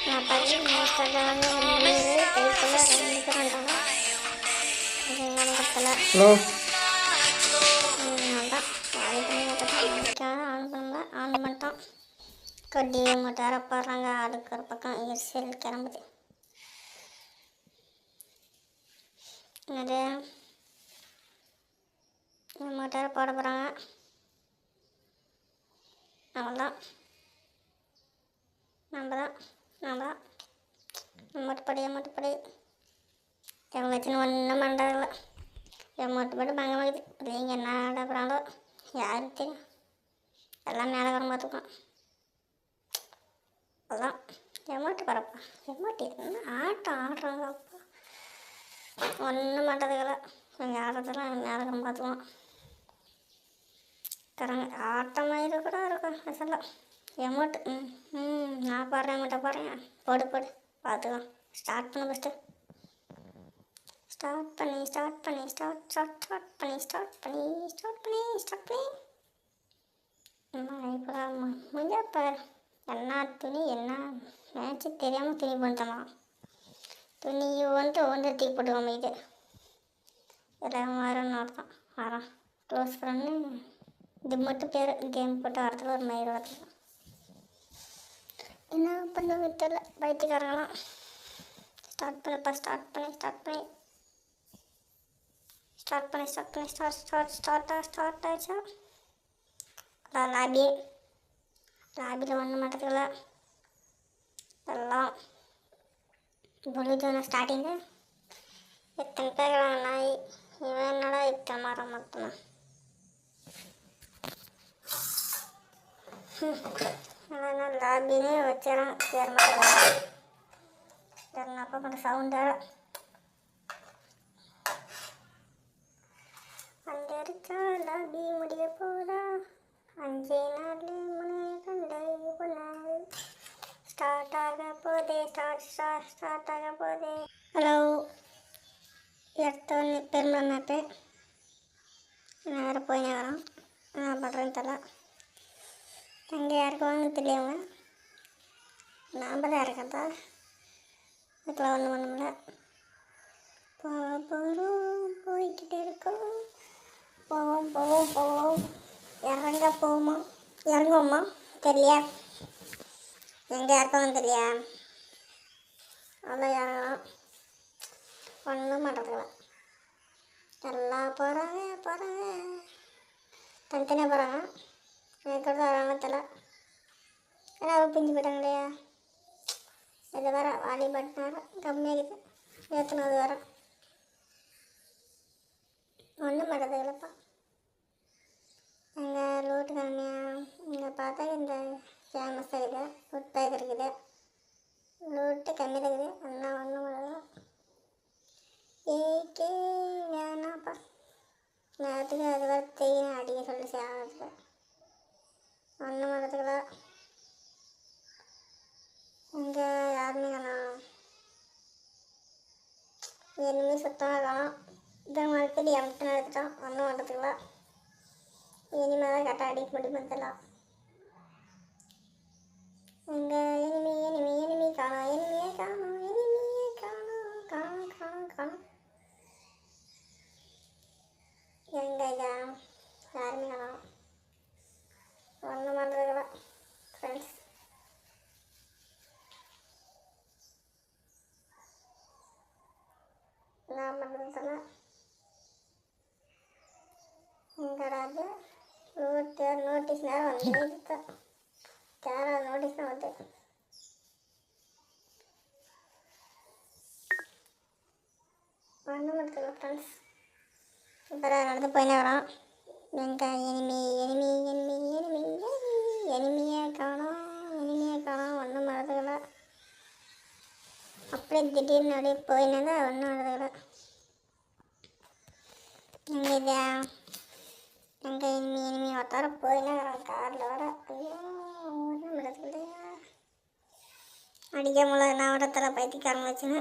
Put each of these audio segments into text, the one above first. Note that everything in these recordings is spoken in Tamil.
நான் பள்ளி மாஸ்டர்லாம் வந்து கைக்குள்ள 2 பேர் வந்துட்டாங்க. கத்தலை ஹலோ தான் ஆன் பண்ணல, ஆன் பண்ணிட்டான். கொட்டி மூட்டார போடுறாங்க. ஆளுக்கு ஒரு பக்கம் எரிசல் கிளம்புது. அது மூட்டார போட போகிறாங்க. அவ்வளோதான். நம்ம தான் மூட்டைப்படி என் வச்சுன்னு ஒன்றும் பண்ணுறதில்ல. என் மூட்டைப்படி பங்கமாக்குது. பிள்ளைங்க என்ன ஆடப்படுறாங்களோ யாருக்கு தெரியும். எல்லாம் மேலே வர பார்த்துக்கோம். அதுதான் எமோட்டு பரப்பா. எமோட்டு என்ன ஆட்டம் ஆடுறாங்க. அப்பா ஒன்றும் பண்ணுறதுல எங்கள் ஆடுறதெல்லாம் மேலே வர பார்த்துக்குவோம். தராங்க ஆட்டமாக கூட இருக்கும். அசல்லாம் எமோட்டு நான் பாடுறேன் எமோட்டை பாடுறேன். போடு பார்த்துக்கோ. ஸ்டார்ட் பண்ண ஃபஸ்ட்டு. ஸ்டார்ட் பண்ணி இப்போ முடிஞ்சாப்பார். என்ன துணி என்ன மேட்ச்சு தெரியாமல் துணி பண்ணிட்டோம். துணி ஒன்று தூக்கி போட்டுவோம். இது எல்லாம் வரணும் தான் வரோம். க்ளோஸ் பண்ணி இது மட்டும் பேர் கேம் போட்டு வரத்துல ஒரு மயிர் வரத்துல என்ன பண்ண தெரியல. பைத்தியக்காரங்களாம் ஸ்டார்ட் பண்ணப்பா. ஸ்டார்ட் ஆயிடுச்சா. லாபியில் ஒன்றும் மாட்டதுல எல்லாம் பொழுது ஸ்டார்டிங்கு. எத்தனை பேர் நாய் இவன் என்னடா இத்தனை மரம் மொத்தமாக அதனால் லாபினே வச்சிடறேன். அப்போ கொஞ்சம் சவுண்டாக அஞ்சரிச்சா லாபி முடிய போதா. 5 நாள் முனை கண்டை பொண்ணாள். ஸ்டார்ட் ஆக போதே. ஹலோ எடுத்தோன்னு பெருமை மேப்பு நேரம் போய் வரோம். என்ன பண்ணுறேன்னு தெரியல. எங்கே யாருக்கு வாங்க தெரியாம நாம் தான் இறக்கத்தா. இதுக்கெல்லாம் ஒன்றும் பண்ண முடியல. போகிறோம் போய்கிட்டே இருக்கோம். போவோம் இறங்குவோமா தெரியலையா. எங்கே யாருக்கும் தெரியலையா. அவ்வளோ இறங்கலாம். ஒன்றும் பண்ணுறதில்ல. எல்லாம் போகிறாங்க தனித்தனியாக போகிறாங்க. எனக்கு கூட வராங்க தெரியல. ஏன்னா அவள் பிஞ்சு போயிட்டாங்க இல்லையா. இது வேறு வாலிபால் நேரம் கம்மியாகுது. ஏற்றுனது வேறு ஒன்றும் பண்ணுறது இல்லைப்பா. எங்கள் லூட்டு கம்மியாக இங்கே பார்த்தா இந்த ஃபேமஸாக இருக்குது. ஃபுட் பேக் இருக்குது. லூட்டு கம்மி தான் இருக்குது. எல்லாம் ஒன்றும் பண்ணல. ஏக்கே வேணாப்பா. நேரத்துக்கு அது வேறு தெரியும் அடிக்க சொல்லி சேரத்துக்கு ஒன்றும் பண்ணுறதுக்குல. இங்கே யாருமே காணோம். எதுவுமே சுத்தமாக காணோம். இதை மாதிரி எம்ட்டு நடத்திட்டோம். ஒன்றும் பண்ணுறதுக்குல. இனிமேல் தான் கரெக்டாக அடிக்க முடியும் தெரியலாம். எங்கே எனிமி காணோம். எங்கே யாருமே காணோம். ஒன்றும் பண்ணுறதுக்குல ஃப்ரெண்ட்ஸ். நான் பண்ணுறது தெரியல. எங்கடாது நோட்டீஸ் நேரம் வந்து தேவை நோட்டீஸ் தான் வந்து. ஒன்றும் பண்ணுறதுல ஃப்ரெண்ட்ஸ். இப்போ நடந்து போயினே வரோம். எங்கே எனிமியே காணோம். ஒன்றும் பண்ணுறதுல. அப்படியே திடீர்னு அப்படியே போயினே தான் ஒன்றும் பண்ணுறதுல. எங்கே எனிமி ஒருத்தர போயினே வரோம் காரில் வர. ஐயோ ஒன்றும் பண்ணுறதுக்கு இல்லையா. அடிக்க முடியல. நான் இடத்துல பைத்தியக்காரங்க வச்சுன்னு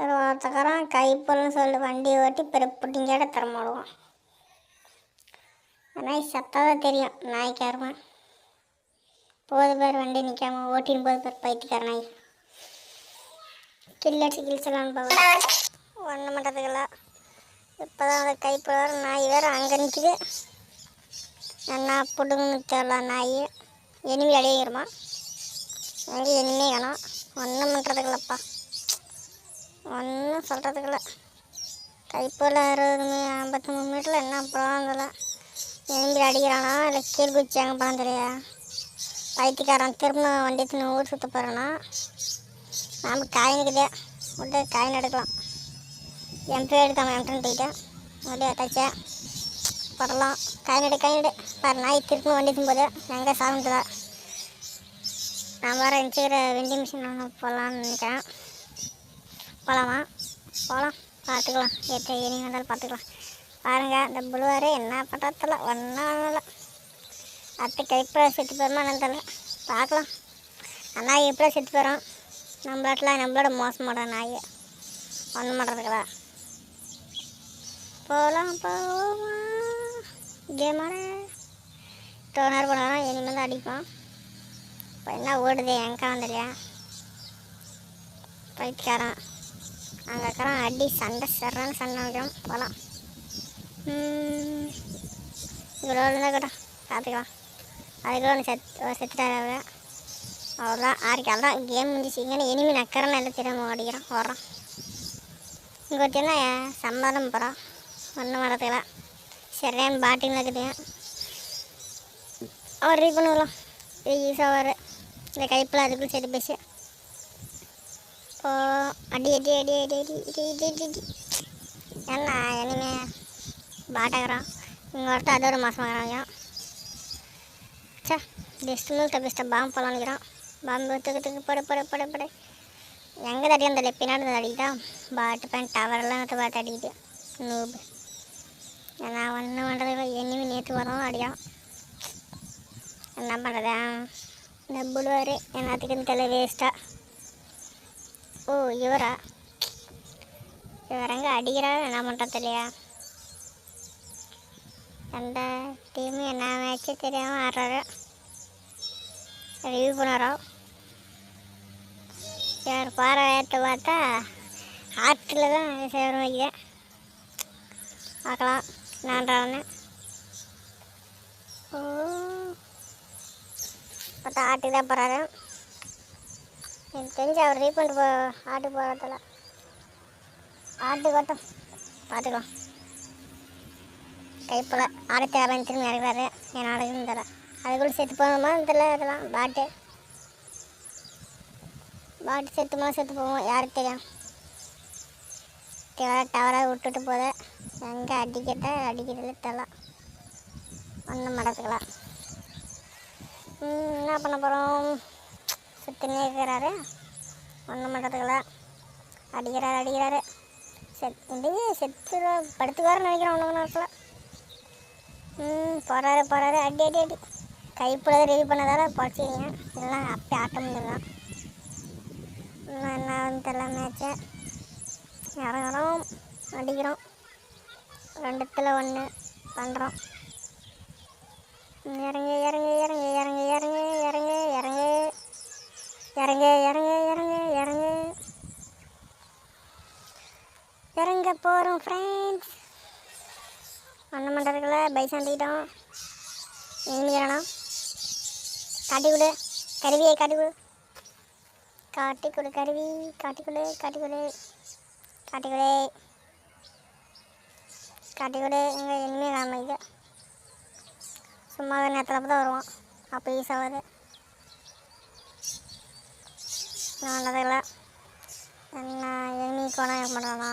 ஒருத்தக்காரன் கைப்பொருள்னு சொல்லி வண்டி ஓட்டி பிறப்புட்டிங்கேட தரமாடுவான். நாய் சத்தாக தான் தெரியும் நாய்க்காரமா. போது பேர் வண்டி நிற்காம ஓட்டின்னு போது பேர் பைத்தியக்காரனாய் கில்லடிச்சு கிழிச்சலான்னு போவேன். ஒன்றும் பண்ணுறதுக்குல இப்போ தான் அந்த கைப்பட நாய் வேறு அங்கே நிற்கிது. என்ன பிடுங்கன்னு தெரியல நாய். எனிமி அடிக்கிறோமா அங்கே எனிமே காணும். ஒன்றும் பண்ணுறதுக்குலப்பா, ஒன்றும் சொல்கிறதுக்குல. கைப்போல் 53 மீட்டரில் என்ன அப்புறம் அதில் எனிமி அடிக்கிறானா இல்லை கீழ் குச்சி அங்கே பணம் தெரியா பைத்தியக்காரன் திரும்ப வண்டி தின்னு ஊர் சுற்ற போகிறேன்னா நாம் காயினுக்குதே விட்டு காயின் எடுக்கலாம். எம்பி எடுக்காமல் எம்டன் போயிட்டேன் அப்படியே தச்சேன் போடலாம். காயினடு பாரு நாய் திரும்ப வண்டி தின்போது எங்கே சாப்பிட்டுல நான் வர இன்ச்சுக்கிற வெண்டி மிஷின் போகலான்னு நினைக்கிறேன். போகலாமா? போகலாம், பார்த்துக்கலாம். எட்டு ஈவினிங் வந்தாலும் பார்த்துக்கலாம். பாருங்கள் இந்த புழுவார் என்ன பண்ணுறதில்ல, ஒன்றும் இல்லை. அடுத்த கைப்பட செத்து போயிருமா என்னன்னு தெரியல, பார்க்கலாம். அந்த எப்படி செத்து போயிடும். நம்மளோட மோசமாட நாய் ஒன்றும் பண்ணுறதுக்குல. போகலாம் போமா கேமாட டோனர் பண்ணலாம். இனிமேல் தான் அடிப்போம். இப்போ என்ன ஓடுது எங்கே வந்துலையா பைத்தியக்காரன் அங்கே இருக்கிறான். அடி சண்டை சர்றான்னு சண்டை வைக்கிறோம். போகலாம். இவ்வளோ இருந்தால் கூட பார்த்துக்கலாம். அதுக்குள்ள ஒன்று செத்துட்டாரு. அவ்வளோதான் ஆறுக்கால் தான் கேம் முடிஞ்சிச்சு. இங்கே இனிமே நக்கறன்னு எல்லாம் திரும்ப ஓடிக்கிறான் ஓடுறான். இங்கே ஒருத்தனா சம்பாதம் போகிறான். ஒன்றும் வரதுக்கலாம். சரியான பாட்டிங் இருக்குது. அவர் ரீ பண்ணுவோம் ஈஸாக வர இந்த கைப்பில் அதுக்குள்ளே சரி பேசி ஓ அடி அடி அடி அடி அடி அடி அடி அடி அடி என்ன இனிமே பாட்டாகிறான். இங்கே ஒருத்தர் அதோட மாதமாகறாங்க. சே பெஸ்ட்டு பாம்பு போலான்னுக்கிறான். பாம்பு தூக்கு படு எங்கே தடி அந்த பின்னாடி அடிக்கிட்டான். பாட்டு பேன் டவரெல்லாம் பார்த்து அடிக்கிட்டு நூபு. ஏன்னா ஒன்றும் பண்ணுறது இனிமே நேற்று வரோம் அடியான். என்ன பண்ணுறதா இந்த புழுவார் என்னத்துக்குன்னு தெரியல வேஸ்ட்டாக. ஓ இவரா இவரங்க அடிக்கிறாரு என்ன பண்ணுறது இல்லையா. எந்த டீமு என்ன மேட்ச்சு தெரியாமல் ஆடுறாரு. ரிவ்யூ பண்ணுறோம். யார் பாறை ஏற்ற பார்த்தா ஆற்றில் தான் சேவரம் வைக்கிறேன். பார்க்கலாம் நான்றான்னு. ஓ பார்த்தா ஆட்டுக்கு தான் போகிறாரு. எனக்கு தெரிஞ்சு அவர் ரீஃபண்ட் ஆட்டுக்கு போகிறதில்ல. ஆட்டுக்கு வட்டம் பார்த்துக்கலாம். கைப்போல் ஆடத்தை யாரும் திரும்பி இறங்குறாரு. என் ஆடுக்குன்னு தெரியல. அதுக்குள்ளே செத்து போகணுமா தெரியல. அதெல்லாம் பாட்டு செத்து போவோம் யாருக்கு தெரியும். டவராக விட்டுட்டு போத எங்கே அடிக்கிறதுல தெரியல. ஒன்றும் மடத்துக்கலாம். என்ன பண்ண போகிறோம். சுற்றினே இருக்கிறாரு. ஒன்றும் பண்ணுறதுக்குல. அடிக்கிறாரு செத்து படுத்துக்காரன்னு நினைக்கிறேன். ஒன்று நேரத்தில் போகிறாரு அடி அடி அடி. கைப்பட ரெடி பண்ணதால் படிச்சிங்க இல்லைனா அப்படி ஆட்ட முடியலாம். என்ன வந்து தெரியல மேட்சை இறங்குறோம் அடிக்கிறோம். 2த்துல 1 பண்ணுறோம். இறங்கு இறங்கு இறங்கு இறங்கு இறங்கு இறங்கு இறங்கு இறங்கு இறங்கு இறங்கு இறங்கு இறங்க போகிறோம் ஃப்ரெண்ட்ஸ். ஒன்றும் பண்ணுறதுக்குள்ள பைசாண்டிக்கிட்டோம். இனிமையானோம். காட்டிக்குடு கருவியை காட்டிக்குடு கருவி காட்டிக்குடு இங்கே இனிமேல் காம இது சும்மா நேரத்தில் தான் வருவான். அப்போ ஈஸாவது நல்லதில்லை. என்ன எனிமி கோணம் இருக்க மாட்டானா.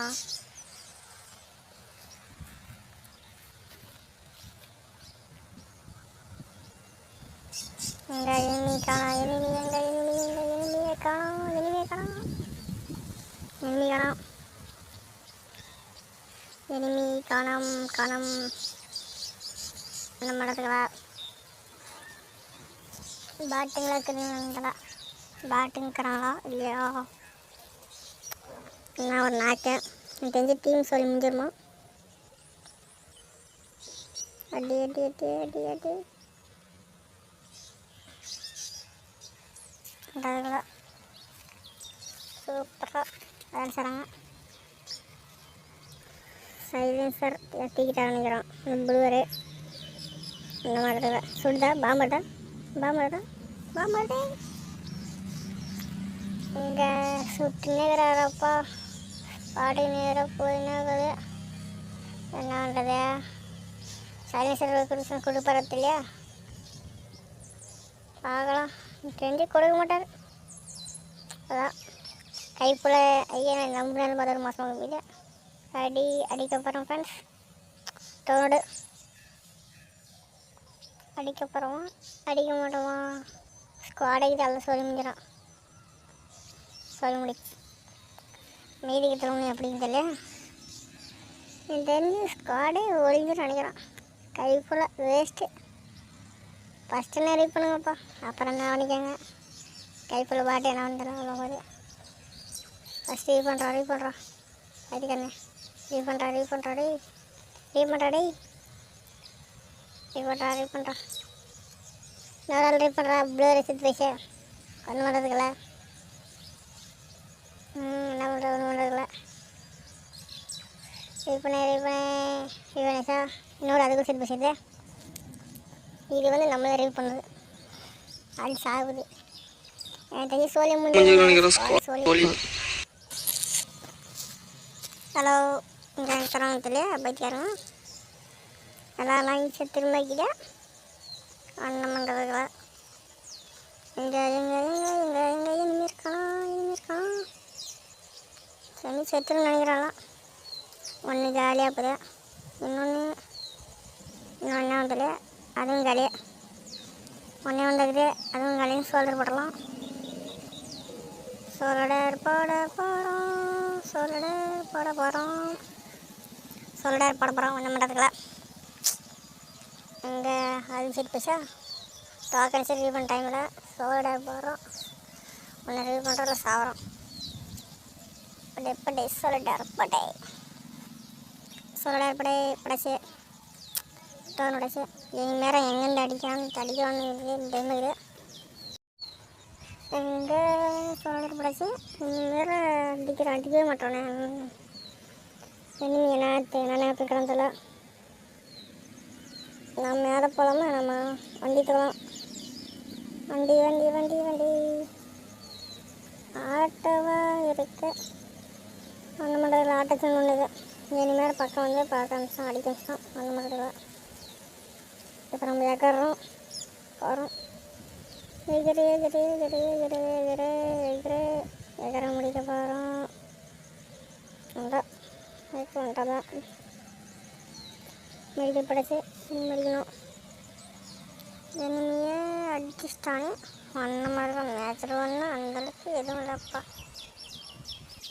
எங்கே எனிமி காணோம். எனிமியை காணோம். எனிமி காணோம். என்ன மடத்துங்களா பேட்டுங்களா இருக்குதுங்களா. பேட்டுங்கிறாங்களா இல்லையா. நான் ஒரு நாக்கு எனக்கு தெரிஞ்சு டீம் சொல்லி முடிஞ்சிருமா. அடி அடி அடி அடி அடி பண்ணுறதுல சூப்பராக வேலை செய்கிறாங்க. சைலன்சர் ஏற்றிக்கிட்டா நினைக்கிறோம். ப்ளூவரு இந்த மாதிரி தான் சுடுதா பாம்பட்டா இங்கே சுற்றி நேராப்பா பாடி நேரம் போயினாகுது. என்ன பண்ணுறது, சைலன்சர் கொடுப்பறது இல்லையா, பார்க்கலாம். தெரிஞ்சு கொடுக்க மாட்டார். அதான் கைப்புல ஐயா நம்பினாலும் 11 மாதம் வீடு அடிக்கப்புறம் ஃப்ரெண்ட்ஸ் டோனோடு அடிக்கப்புறமா அடிக்க மாட்டோமா ஸ்குவாடைக்கு எல்லாம் சொல்லி முடிஞ்சிடும். சொல்ல முடிச்சு மீதிக்கு திரும்ப அப்படின்னு தெரியல. எனக்கு தெரிஞ்சு ஸ்குவாடே ஒழிஞ்சுன்னு நினைக்கிறேன். கைப்புல வேஸ்ட்டு. ஃபஸ்ட்டு நிறைய பண்ணுங்கப்பா, அப்புறம் என்ன பண்ணிக்கோங்க. கைப்புல பாட்டு என்ன வந்துடும் அவ்வளோ போது. ஃபஸ்ட்டு ரீ பண்ணுறான் அதுக்கண்ணே ரீ பண்ணுறான் இன்னொரு ஆள் ரீ பண்ணுறா. ப்ளூ ரெசிட் பேச ஒன்றும் பண்ணுறதுக்குல என்ன பண்ணுறது, ஒன்றும் பண்ணுறதுக்குல ரீ பண்ணேன் சார். இன்னொரு அதுக்கு செட் பேசுறது. இது வந்து நம்மளை ரிவ்யூ பண்ணுறது அது சாகுது. எனக்கு தெரிஞ்சு சோழி சோழி. ஹலோ, இங்கே தரத்துல பைக்காரங்க எல்லாம் வாங்கி திரும்பிக்கிட்ட அண்ணன் பண்ணுறதுக்குல இங்கே இனிமே இருக்கலாம் சரி செத்துன்னு நினைக்கிறாங்களாம். ஒன்று ஜாலியாக போகுது, இன்னொன்று என்ன வந்தது அதுவும் ஜாலியாக ஒன்றே வந்துக்குது, அதுவும் ஜாலியாக சோல்டர் போடலாம். சோல்டர் போட போகிறோம் ஒன்றும் பண்ணுறதுக்குல. இங்கே அது சரி பேசா டோக்கன் சரி ரிவ்யூ பண்ண டைமில் சோல்டர் போடுறோம். ஒன்று ரிவ்யூ பண்ணுறதுல சாகிறோம். படை சோல்டர் படைச்சு டோன் உடைச்சு இனி நேரம் எங்கேருந்து அடிக்கலான்னு இருக்குது. எங்கே சோழர் படைச்சு இனி வேறு அடிக்கவே மாட்டோன்னே. இனிமே என்ன நேரத்துக்கிறதில்ல. நம்ம மேலே போகலாமா, நம்ம வண்டி தரலாம். வண்டி ஆட்டோவாக இருக்கு. அந்த மாதிரி ஆட்டோச்சுன்னு ஒன்று இனிமேல் பக்கம் வந்து பார்க்க ஆரம்பிச்சோம், அடிக்க வச்சோம். அந்த மாதிரி இப்போ நம்ம எகறோம் போகிறோம். எகர முடிக்க போகிறோம். தான் மெடிக்கல் படைச்சு முடிக்கணும். எனிமையை அட்ஜஸ்ட் ஆனி அந்த மாதிரி தான் மேட்ச் ஒன்று அந்தளவுக்கு எதுவும் இல்லைப்பா.